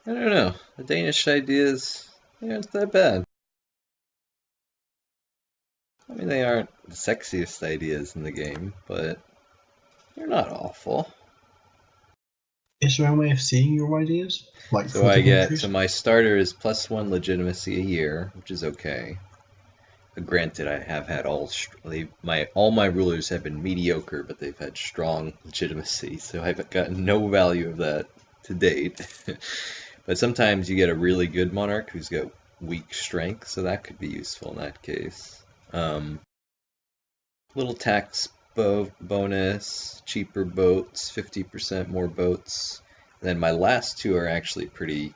I don't know. The Danish ideas, they aren't that bad. I mean, they aren't the sexiest ideas in the game, but they're not awful. Is there a way of seeing your ideas? Like So for I the get, countries? so my starter is +1 legitimacy a year, which is okay. But granted, I have had all my rulers have been mediocre, but they've had strong legitimacy, so I've gotten no value of that to date. But sometimes you get a really good monarch who's got weak strength, so that could be useful in that case. Little tax bonus, cheaper boats, 50% more boats. And then my last two are actually pretty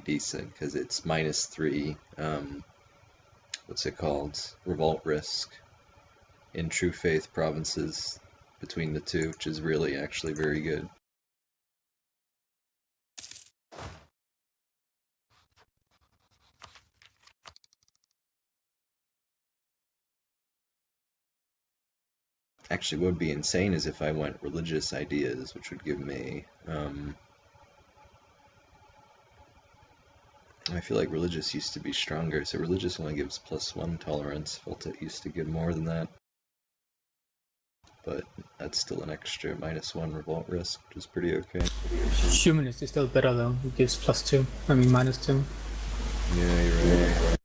decent because it's -3. What's it called? Revolt risk in True Faith provinces between the two, which is really actually very good. Actually, what would be insane is if I went religious ideas, which would give me I feel like religious used to be stronger, so religious only gives +1 tolerance. Felt it used to give more than that. But that's still an extra -1 revolt risk, which is pretty okay. Humanist is still better though, it gives +2, I mean -2. Yeah, you're right.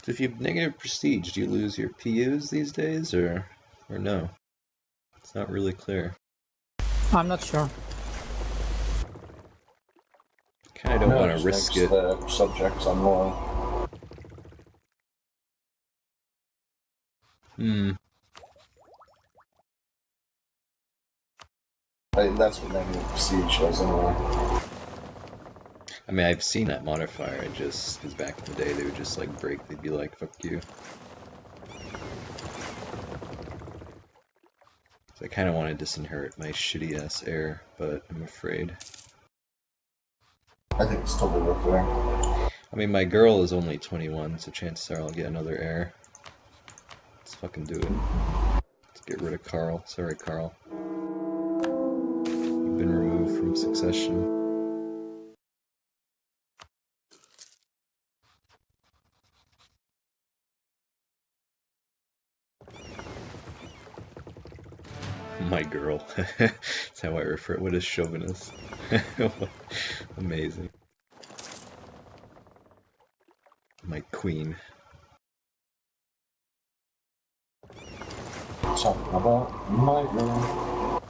So if you have negative prestige, do you lose your PUs these days, or no? It's not really clear. I'm not sure. Kind of don't want to risk it. The subjects on more. That's what negative prestige does anyway. I mean, I've seen that modifier, because back in the day they would just like break, they'd be like, fuck you. So I kind of want to disinherit my shitty ass heir, but I'm afraid. I think it's totally worth doing. I mean, my girl is only 21, so chances are I'll get another heir. Let's fucking do it. Let's get rid of Carl. Sorry, Carl. You've been removed from succession. My girl. That's how I refer it. What is chauvinist? Amazing. My queen. Talking about my girl.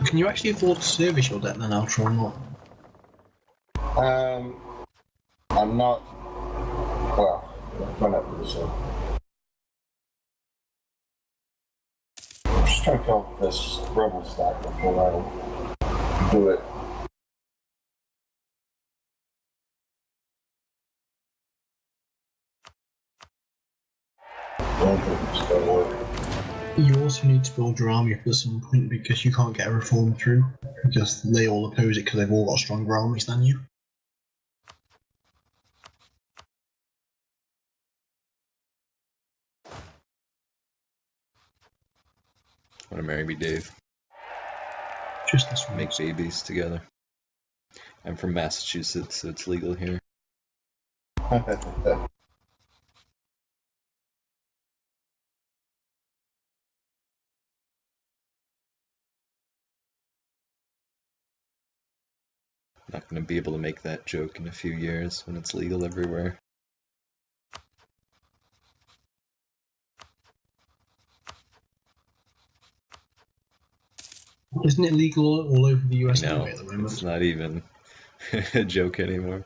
Can you actually afford to service your debt then, Ultra, or not? I'm not. Well, whenever so. I'm just trying to kill this rebel stack before I do it. I don't think it's gonna work. You also need to build your army up at some point because you can't get a reform through because they all oppose it because they've all got stronger armies than you. Want to marry me, Dave? Just this one. Make babies together. I'm from Massachusetts, so it's legal here. Not going to be able to make that joke in a few years when it's legal everywhere. Isn't it legal all over the US No, anyway at the moment? it's not even a joke anymore.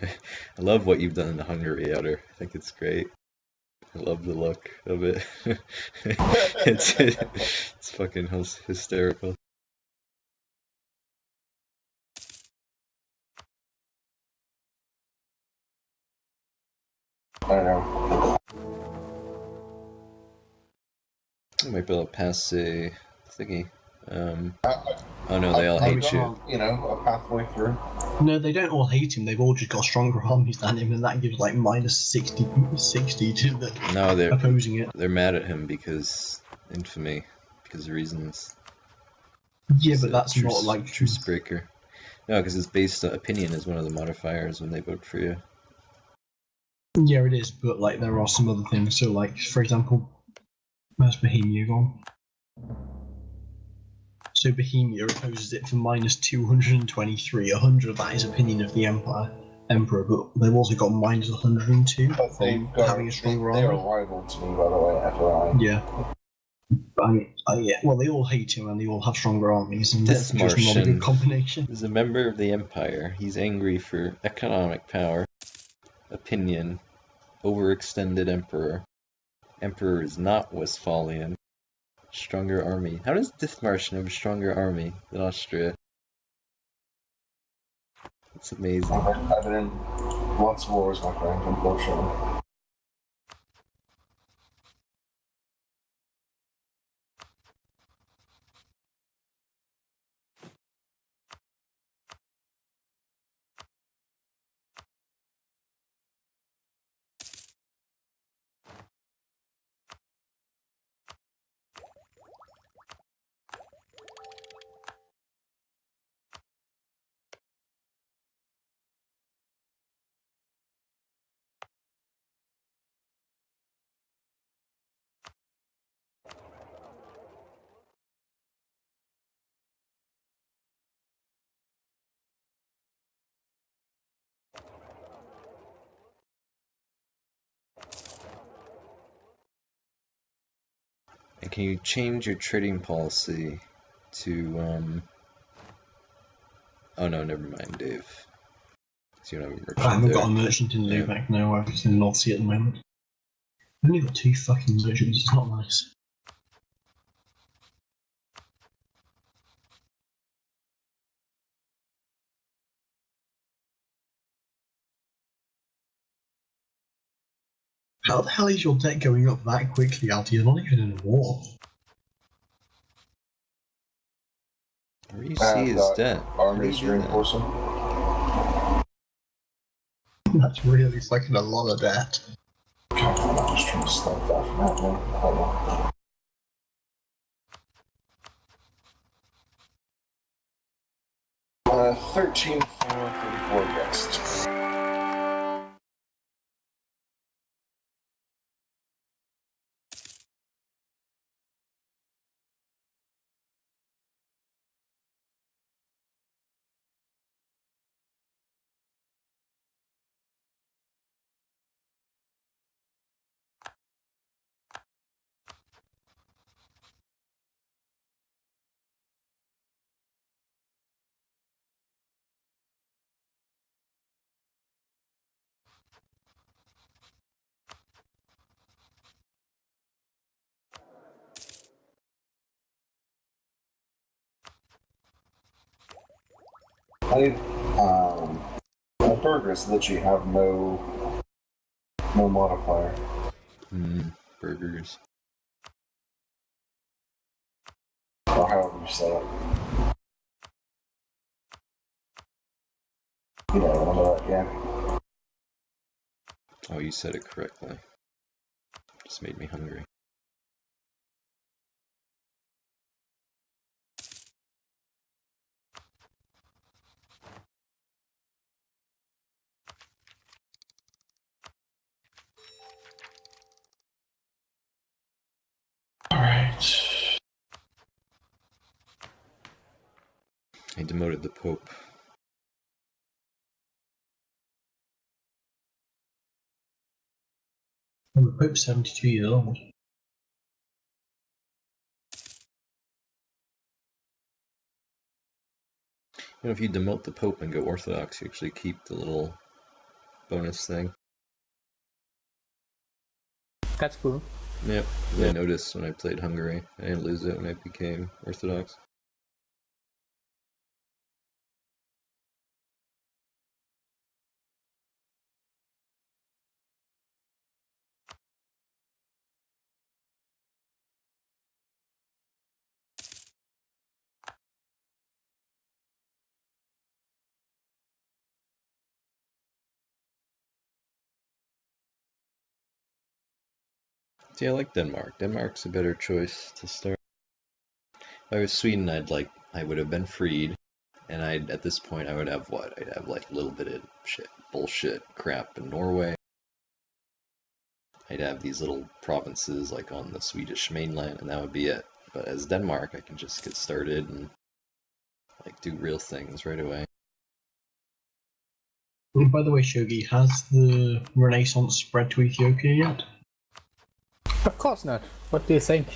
I love what you've done in Hungary, Outer. I think it's great. I love the look of it. It's fucking hysterical. I know. I might be able to pass a thingy. Oh no, they all I've hate you. gone, a pathway through. No, they don't all hate him. They've all just got stronger armies than him, and that gives like minus 60 to the No, opposing it. they're mad at him because infamy, because of reasons. Yeah, It's but a that's not like truce breaker. No, because it's based on opinion is one of the modifiers when they vote for you. Yeah, it is, but like there are some other things. So, like for example, where's Bohemia gone? So Bohemia opposes it for minus 223. 100 of that is opinion of the emperor, but they've also got minus 102 But for having a stronger they are army. rival to me, by the way, FYI. Yeah. I mean, yeah. Well, they all hate him, and they all have stronger armies, and This that's just not a Martian good combination. is a member of the Empire. He's angry for economic power, opinion, overextended emperor. Emperor is not Westphalian. Stronger army. How does this Martian have a stronger army than Austria? It's amazing. I've been in lots of wars, my friend, unfortunately. And can you change your trading policy to, oh no, never mind, Dave. So you don't have a merchant I haven't there. got a merchant in Yeah. Lubeck, no, I'm just in the North Sea at the moment. I've only got 2 fucking merchants, it's not nice. How the hell is your debt going up that quickly, Alti? You're not even in a war. Where do you see his debt? Armies How do you do that? reinforcing. That's really fucking a lot of debt. God, I'm just trying to stop that from happening. Hold on. Uh, 13 for 34 against. My burgers literally have no modifier. Burgers. Or however you say it. You know what I'm yeah. Oh, you said it correctly. Just made me hungry. Alright. I demoted the Pope. And the Pope's 72 years old. You know, if you demote the Pope and go Orthodox, you actually keep the little bonus thing. That's cool. Yep. I noticed when I played Hungary. I didn't lose it when I became Orthodox. See, I like Denmark. Denmark's a better choice to start. If I was Sweden, I would have been freed, and at this point I would have what? I'd have like a little bit of bullshit crap in Norway. I'd have these little provinces like on the Swedish mainland, and that would be it. But as Denmark, I can just get started and like do real things right away. By the way, Shogi, has the Renaissance spread to Ethiopia yet? Of course not. What do you think?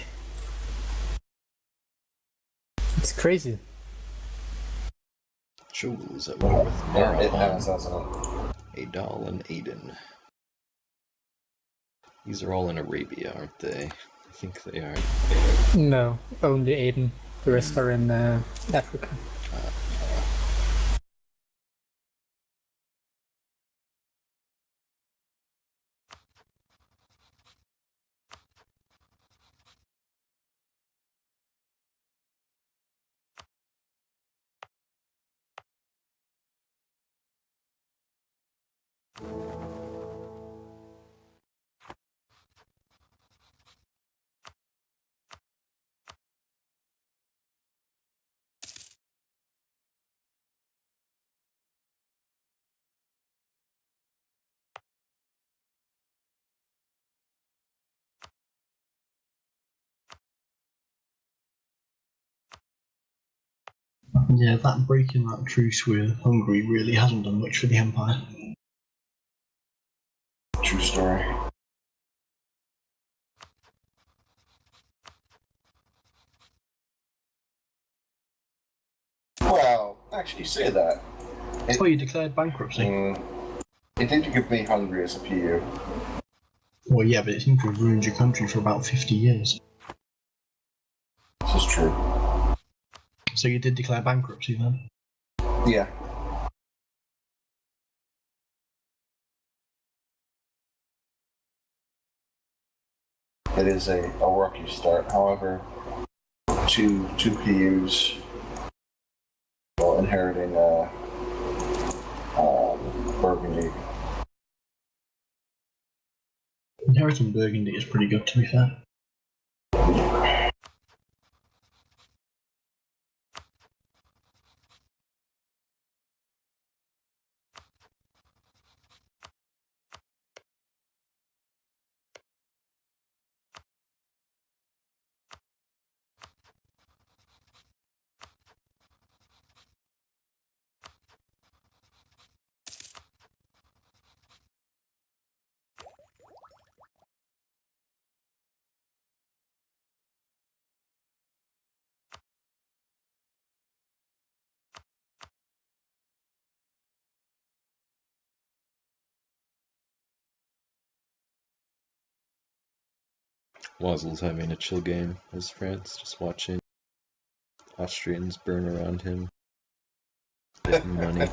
It's crazy. Shogul is at war with It has, Marahan, hasn't it? Adal, and Aden. These are all in Arabia, aren't they? I think they are. No, only Aiden. The rest are in Africa. Yeah, that breaking that truce with Hungary really hasn't done much for the Empire. True story. Well, actually, you say that. Oh, you declared bankruptcy? It did give me Hungary as a PU. Well, yeah, but it seemed to have ruined your country for about 50 years. This is true. So you did declare bankruptcy then? Yeah. It is a rocky start. However, two PUs, well, inheriting Burgundy. Inheriting Burgundy is pretty good, to be fair. Wazel's having a chill game as France, just watching Austrians burn around him, getting money.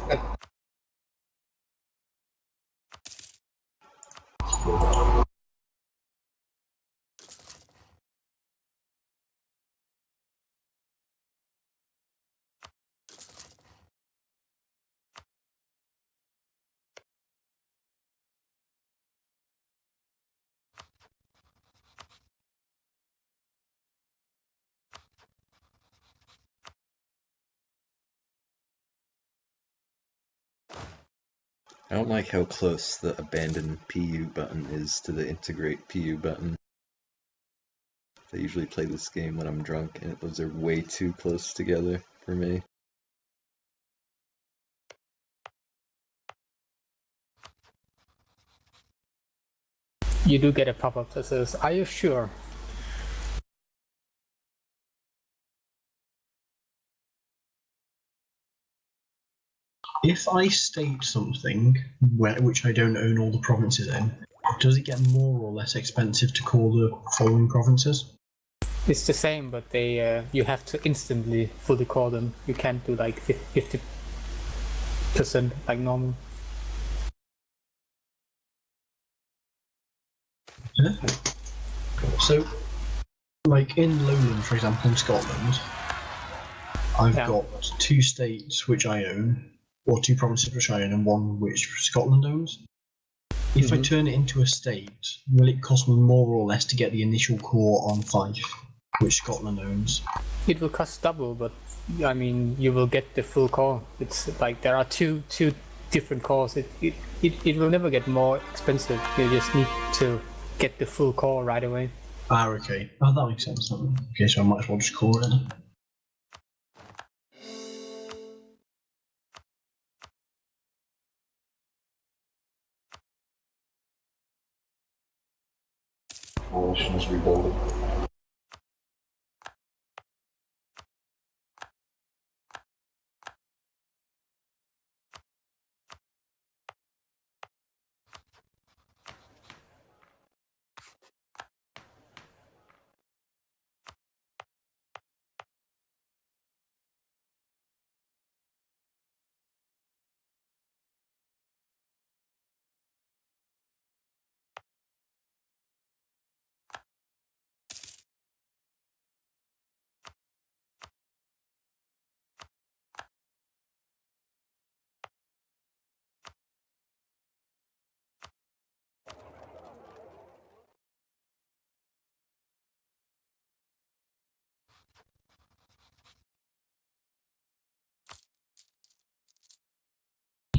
I don't like how close the abandon PU button is to the integrate PU button. I usually play this game when I'm drunk, and those are way too close together for me. You do get a pop-up that says, "Are you sure?" If I state something which I don't own all the provinces in, Does it get more or less expensive to call the following provinces? It's the same, but they you have to instantly fully call them. You can't do like 50% like normal. Perfect. So, like in Lowland, for example, in Scotland, I've got 2 states which I own, or 2 provinces which I own, and 1 which Scotland owns. If I turn it into a state, will it cost me more or less to get the initial core on Fife, which Scotland owns? It will cost double, but I mean, you will get the full core. It's like there are two different cores. It will never get more expensive. You just need to get the full core right away. Ah, okay. Oh, that makes sense. Okay, so I might as well just core it then. Coalition is rebuilding.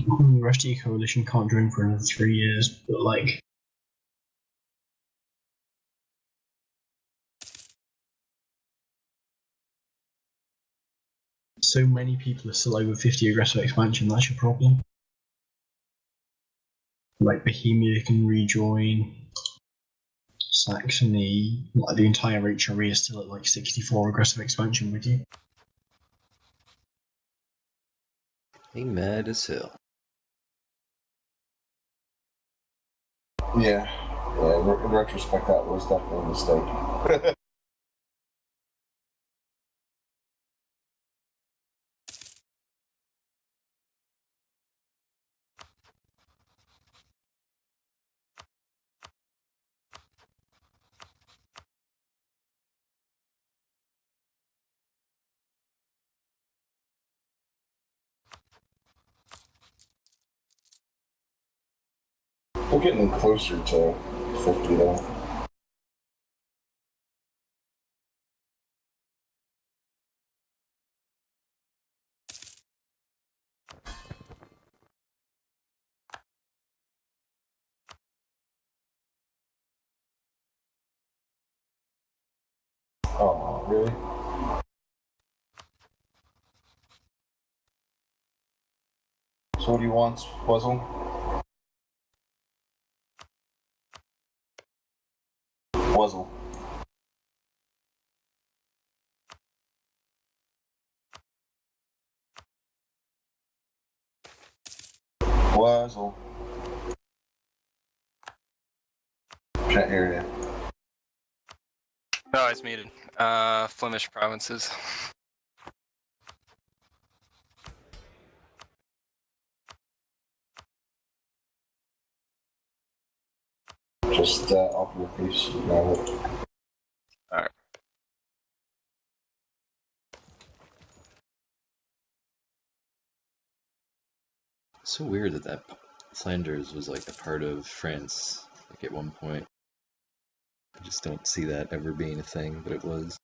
The rest of your coalition can't join for another 3 years, but like. So many people are still over 50 aggressive expansion, that's your problem. Like Bohemia can rejoin, Saxony, like the entire HRE is still at like 64 aggressive expansion with you. He mad as hell. Yeah. In retrospect, that was definitely a mistake. We're getting closer to 50 though. Oh, really? So what do you want, Puzzle? Puzzle. Puzzle. Can't hear you. No, it's muted. Flemish provinces. Just off your piece. No. Alright. It's so weird that Flanders was like a part of France, like at one point. I just don't see that ever being a thing, but it was.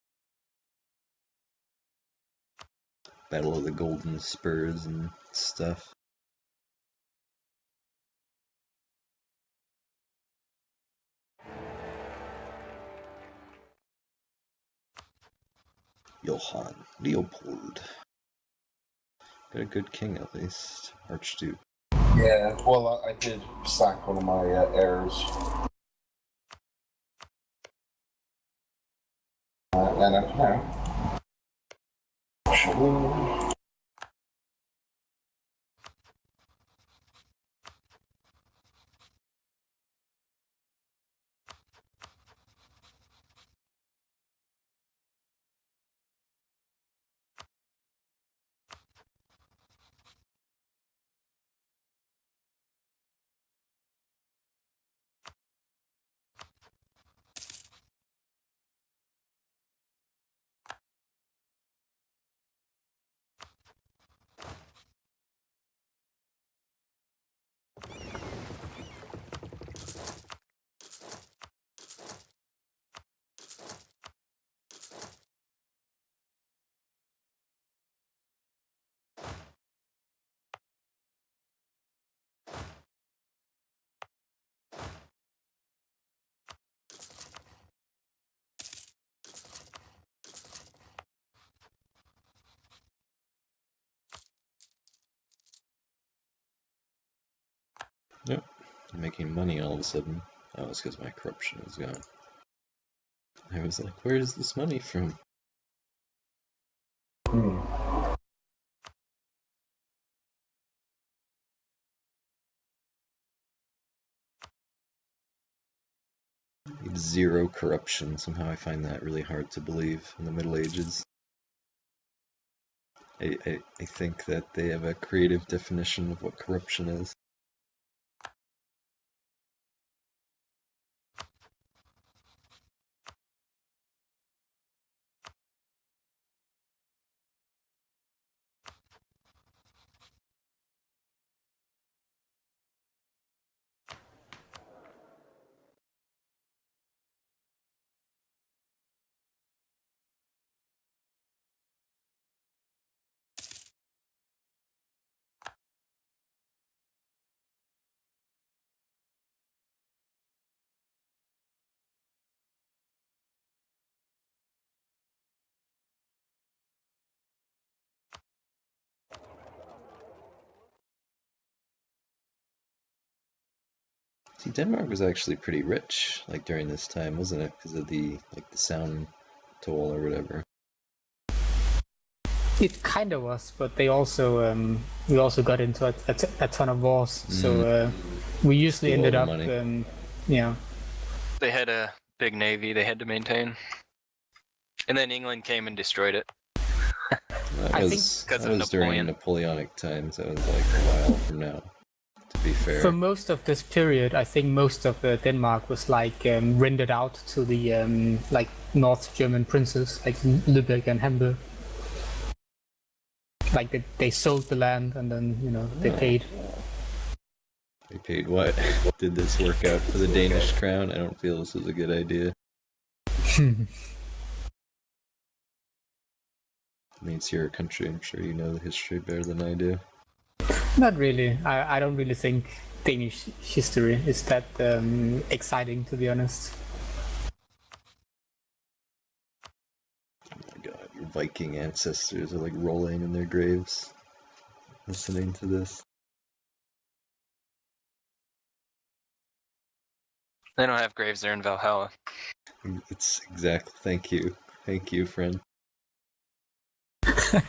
Battle of the Golden Spurs and stuff. Johann Leopold. Got a good king at least. Archduke. Yeah, well, I did sack one of my heirs. And I can. Shogul. Yep, I'm making money all of a sudden. Oh, it's because my corruption is gone. I was like, where is this money from? Zero corruption. Somehow I find that really hard to believe in the Middle Ages. I think that they have a creative definition of what corruption is. See, Denmark was actually pretty rich, like during this time, wasn't it? Because of the sound toll or whatever. It kind of was, but they also we also got into a ton of wars. So we usually Blew all ended the up, money. yeah. They had a big navy they had to maintain. And then England came and destroyed it. That I was, think- Because that of was during Napoleon. Napoleonic times. That was like a while from now, to be fair. For most of this period, I think most of Denmark was like rendered out to the like North German princes, like Lübeck and Hamburg. Like they sold the land and then they Oh. paid. They paid what? Did this work out for the Danish crown? I don't feel this was a good idea. I mean, it's your country. I'm sure you know the history better than I do. Not really. I don't really think Danish history is that exciting, to be honest. Oh my god, your Viking ancestors are like rolling in their graves, listening to this. They don't have graves there in Valhalla. It's exactly. Thank you, friend. They're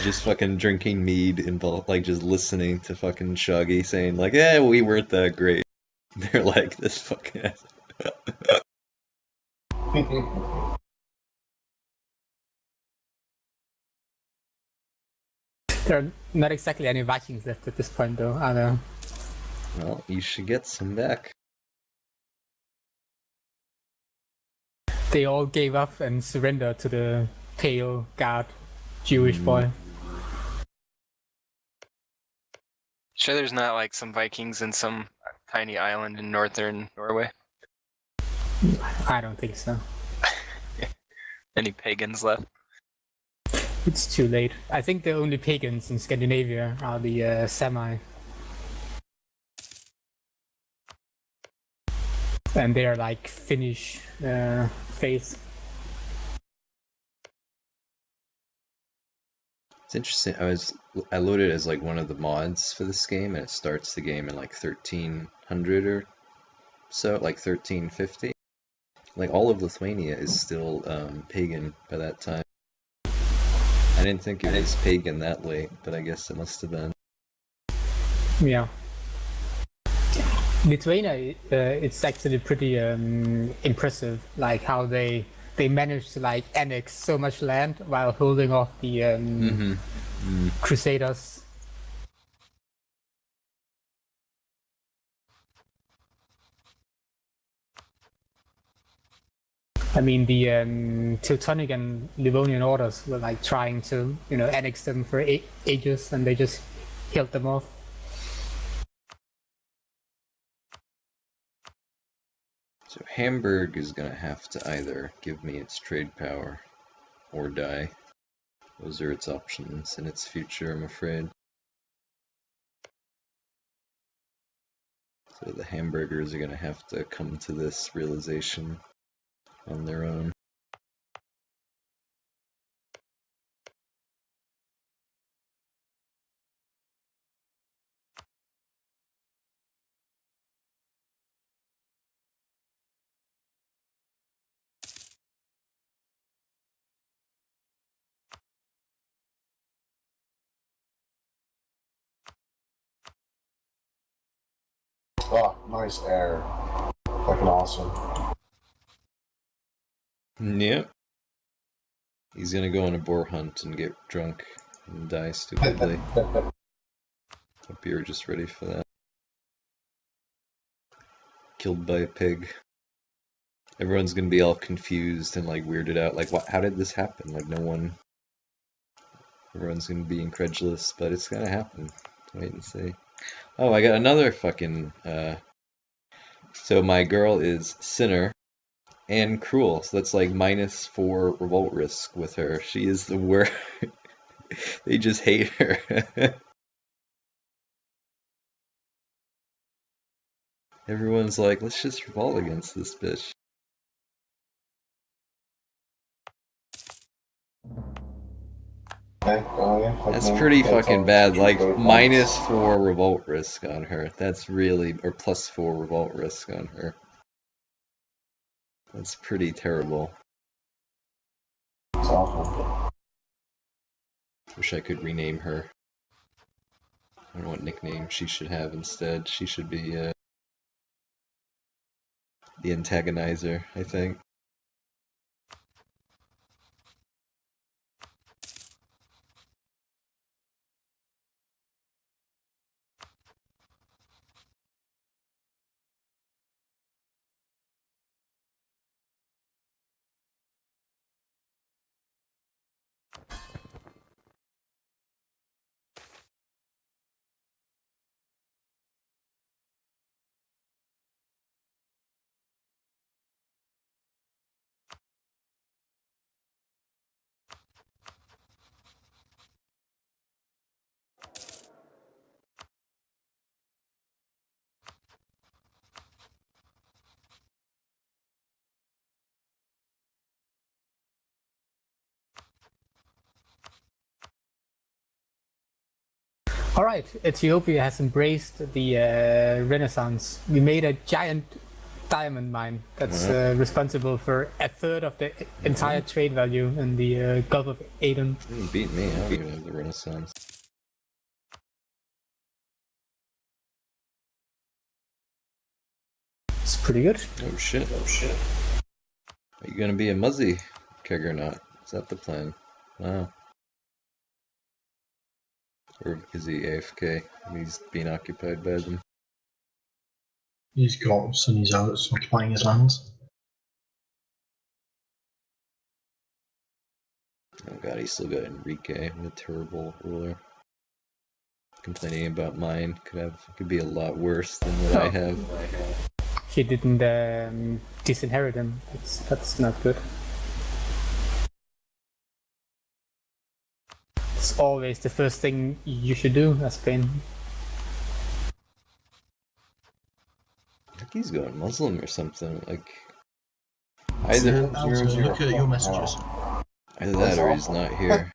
just fucking drinking mead and like just listening to fucking Shoggy saying like, "Yeah, we weren't that great." They're like this fucking. There are not exactly any Vikings left at this point, though. I know. Well, you should get some back. They all gave up and surrendered to the pale guard Jewish boy. Sure, there's not like some Vikings in some tiny island in northern Norway. I don't think so. Any pagans left? It's too late. I think the only pagans in Scandinavia are the Sami. And they are like Finnish faith. It's interesting. I loaded it as like one of the mods for this game, and it starts the game in like 1300 or so, like 1350. Like all of Lithuania is still pagan by that time. I didn't think it was pagan that late, but I guess it must have been. Yeah. Lithuania, it's actually pretty impressive, like how they managed to like annex so much land while holding off the Crusaders. I mean, the Teutonic and Livonian orders were like trying to, annex them for ages, and they just held them off. So Hamburg is gonna have to either give me its trade power or die. Those are its options in its future, I'm afraid. So the hamburgers are gonna have to come to this realization on their own. fuck, nice air. Fucking awesome. Yep. He's gonna go on a boar hunt and get drunk and die stupidly. Hope you were just ready for that. Killed by a pig. Everyone's gonna be all confused and like weirded out. Like, what? How did this happen? Like, no one. Everyone's gonna be incredulous, but it's gonna happen. Wait and see. Oh, I got another fucking. So my girl is Sinner and Cruel, so that's like -4 revolt risk with her. She is the worst. They just hate her. Everyone's like, let's just revolt against this bitch. That's pretty fucking bad. Like, -4 revolt risk on her. That's really, or +4 revolt risk on her. That's pretty terrible. It's awful. Wish I could rename her. I don't know what nickname she should have instead. She should be the antagonizer, I think. All right, Ethiopia has embraced the Renaissance. We made a giant diamond mine that's responsible for a third of the entire trade value in the Gulf of Aden. You beat me. I don't even have the Renaissance. It's pretty good. Oh shit. Oh shit. Are you gonna be a Muzzy keg or not? Is that the plan? Wow. Or is he AFK and he's being occupied by them? He's got Sunny's out, occupying his lands. Oh god, he's still got Enrique, what a terrible ruler. Complaining about mine could be a lot worse than what I have. He didn't disinherit him. That's not good. It's always the first thing you should do as Spain. I think he's going Muslim or something. Like Look at your messages. either that or he's not here.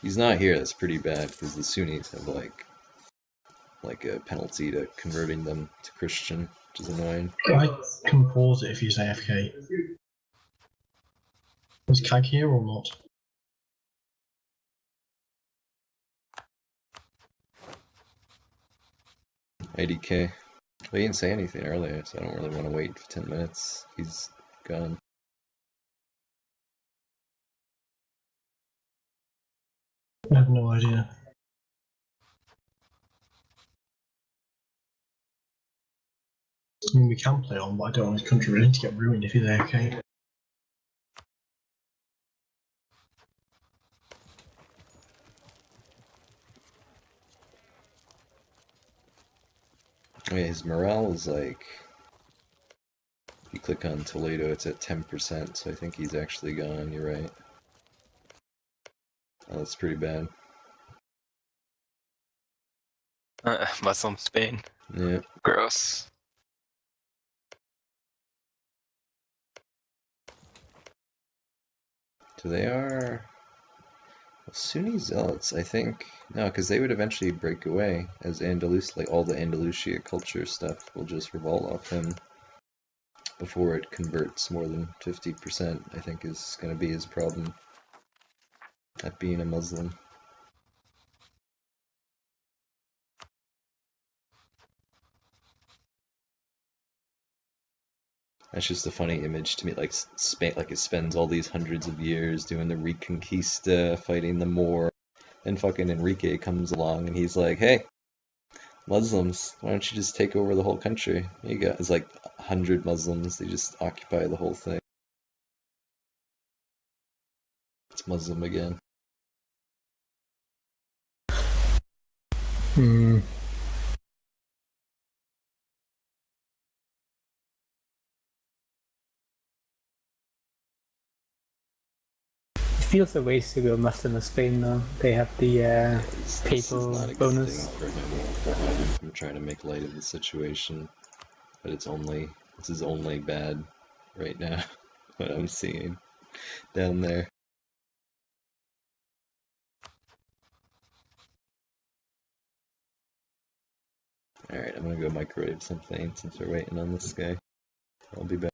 He's not here. That's pretty bad because the Sunnis have like a penalty to converting them to Christian, which is annoying. I can pause it if he's AFK. Is Kag here or not? IDK. Well, he didn't say anything earlier, so I don't really want to wait for 10 minutes. He's gone. I have no idea. I mean, we can play on, but I don't want his country really to get ruined if he's AFK. I mean, his morale is like, if you click on Toledo, it's at 10%, so I think he's actually gone, you're right. Oh, that's pretty bad. Muslim Spain. Yeah. Gross. So they are Sunni zealots, I think. No, because they would eventually break away as Andalus, like all the Andalusia culture stuff will just revolt off him before it converts more than 50%, I think is going to be his problem. That being a Muslim. That's just a funny image to me, like Spain, like it spends all these hundreds of years doing the Reconquista, fighting the Moor, and fucking Enrique comes along and he's like, "Hey, Muslims, why don't you just take over the whole country? You got it's like 100 Muslims, they just occupy the whole thing. It's Muslim again." Hmm. It feels a waste to go Muslim in Spain though. They have the This is papal not a good bonus. thing for him. I'm trying to make light of the situation, but this is only bad right now. What I'm seeing down there. Alright, I'm gonna go microwave something since we're waiting on this guy. I'll be back.